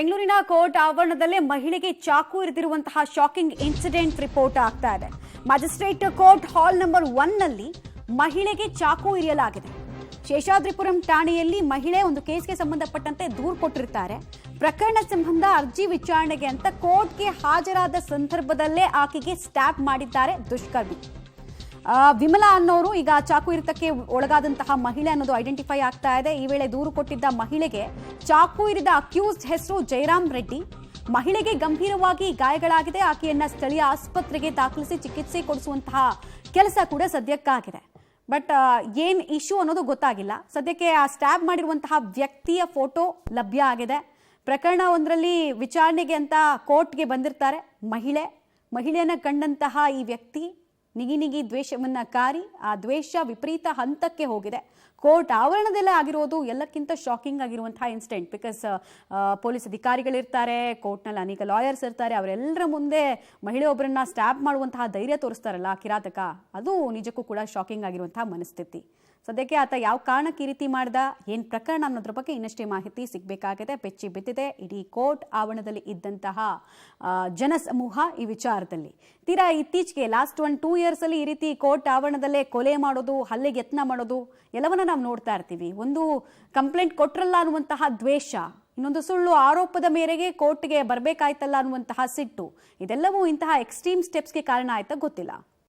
ಬೆಂಗಳೂರಿನ ಕೋರ್ಟ್ ಆವರಣದಲ್ಲೇ ಮಹಿಳೆಗೆ ಚಾಕು ಇರಿದಿರುವಂತಹ ಶಾಕಿಂಗ್ ಇನ್ಸಿಡೆಂಟ್ ರಿಪೋರ್ಟ್ ಆಗ್ತಾ ಇದೆ. ಮ್ಯಾಜಿಸ್ಟ್ರೇಟ್ ಕೋರ್ಟ್ ಹಾಲ್ ನಂಬರ್ 1 ನಲ್ಲಿ ಮಹಿಳೆಗೆ ಚಾಕು ಇರಿಯಲಾಗಿದೆ. ಶೇಷಾದ್ರಿಪುರಂ ಠಾಣೆಯಲ್ಲಿ ಮಹಿಳೆ ಒಂದು ಕೇಸ್ಗೆ ಸಂಬಂಧಪಟ್ಟಂತೆ ದೂರು ಕೊಟ್ಟಿರ್ತಾರೆ. ಪ್ರಕರಣ ಸಂಬಂಧ ಅರ್ಜಿ ವಿಚಾರಣೆಗೆ ಅಂತ ಕೋರ್ಟ್ಗೆ ಹಾಜರಾದ ಸಂದರ್ಭದಲ್ಲೇ ಆಕೆಗೆ ಸ್ಟ್ಯಾಪ್ ಮಾಡಿದ್ದಾರೆ ದುಷ್ಕರ್ಮಿ. ವಿಮಲಾ ಅನ್ನೋರು ಈಗ ಚಾಕು ಇರಿತಕ್ಕೆ ಒಳಗಾದಂತಹ ಮಹಿಳೆ ಅನ್ನೋದು ಐಡೆಂಟಿಫೈ ಆಗ್ತಾ ಇದೆ. ಈ ವೇಳೆ ದೂರು ಕೊಟ್ಟಿದ್ದ ಮಹಿಳೆಗೆ ಚಾಕು ಇರಿದ ಅಕ್ಯೂಸ್ಡ್ ಹೆಸರು ಜಯರಾಮ್ ರೆಡ್ಡಿ. ಮಹಿಳೆಗೆ ಗಂಭೀರವಾಗಿ ಗಾಯಗಳಾಗಿದೆ. ಆಕೆಯನ್ನ ಸ್ಥಳೀಯ ಆಸ್ಪತ್ರೆಗೆ ದಾಖಲಿಸಿ ಚಿಕಿತ್ಸೆ ಕೊಡಿಸುವಂತಹ ಕೆಲಸ ಕೂಡ ಸದ್ಯಕ್ಕಾಗಿದೆ. ಬಟ್ ಏನ್ ಇಶ್ಯೂ ಅನ್ನೋದು ಗೊತ್ತಾಗಿಲ್ಲ. ಸದ್ಯಕ್ಕೆ ಆ ಸ್ಟ್ಯಾಬ್ ಮಾಡಿರುವಂತಹ ವ್ಯಕ್ತಿಯ ಫೋಟೋ ಲಭ್ಯ ಆಗಿದೆ. ಪ್ರಕರಣ ಒಂದರಲ್ಲಿ ವಿಚಾರಣೆಗೆ ಅಂತ ಕೋರ್ಟ್ಗೆ ಬಂದಿರ್ತಾರೆ ಮಹಿಳೆಯನ್ನ ಕಂಡಂತಹ ಈ ವ್ಯಕ್ತಿ ನಿಗಿ ದ್ವೇಷವನ್ನ ಕಾರಿ ಆ ದ್ವೇಷ ವಿಪರೀತ ಹಂತಕ್ಕೆ ಹೋಗಿದೆ. ಕೋರ್ಟ್ ಆವರಣದಲ್ಲೇ ಆಗಿರೋದು ಎಲ್ಲಕ್ಕಿಂತ ಶಾಕಿಂಗ್ ಆಗಿರುವಂತಹ ಇನ್ಸಿಡೆಂಟ್. ಬಿಕಾಸ್ ಪೊಲೀಸ್ ಅಧಿಕಾರಿಗಳಿರ್ತಾರೆ, ಕೋರ್ಟ್ನಲ್ಲಿ ಅನೇಕ ಲಾಯರ್ಸ್ ಇರ್ತಾರೆ. ಅವರೆಲ್ಲರ ಮುಂದೆ ಮಹಿಳೆಯೊಬ್ಬರನ್ನ ಸ್ಟ್ಯಾಪ್ ಮಾಡುವಂತಹ ಧೈರ್ಯ ತೋರಿಸ್ತಾರಲ್ಲ ಕಿರಾತಕ, ಅದು ನಿಜಕ್ಕೂ ಕೂಡ ಶಾಕಿಂಗ್ ಆಗಿರುವಂತಹ ಮನಸ್ಥಿತಿ. ಸದ್ಯಕ್ಕೆ ಆತ ಯಾವ ಕಾರಣಕ್ಕೆ ಈ ರೀತಿ ಮಾಡ್ದ, ಏನ್ ಪ್ರಕರಣ ಅನ್ನೋದ್ರ ಬಗ್ಗೆ ಇನ್ನಷ್ಟೇ ಮಾಹಿತಿ ಸಿಗಬೇಕಾಗಿದೆ. ಬೆಚ್ಚಿ ಬಿದ್ದಿದೆ ಇಡೀ ಕೋರ್ಟ್ ಆವರಣದಲ್ಲಿ ಇದ್ದಂತಹ ಜನಸಮೂಹ ಈ ವಿಚಾರದಲ್ಲಿ. ತೀರಾ ಇತ್ತೀಚೆಗೆ ಲಾಸ್ಟ್ 1-2 ಇಯರ್ಸ್ ಅಲ್ಲಿ ಈ ರೀತಿ ಕೋರ್ಟ್ ಆವರಣದಲ್ಲೇ ಕೊಲೆ ಮಾಡೋದು, ಹಲ್ಲೆಗೆ ಯತ್ನ ಮಾಡೋದು ಎಲ್ಲವನ್ನ ನಾವು ನೋಡ್ತಾ ಇರ್ತೀವಿ. ಒಂದು ಕಂಪ್ಲೇಂಟ್ ಕೊಟ್ರಲ್ಲ ಅನ್ನುವಂತಹ ದ್ವೇಷ, ಇನ್ನೊಂದು ಸುಳ್ಳು ಆರೋಪದ ಮೇರೆಗೆ ಕೋರ್ಟ್ಗೆ ಬರಬೇಕಾಯ್ತಲ್ಲ ಅನ್ನುವಂತಹ ಸಿಟ್ಟು, ಇದೆಲ್ಲವೂ ಇಂತಹ ಎಕ್ಸ್ಟ್ರೀಮ್ ಸ್ಟೆಪ್ಸ್ಗೆ ಕಾರಣ ಆಯ್ತಾ ಗೊತ್ತಿಲ್ಲ.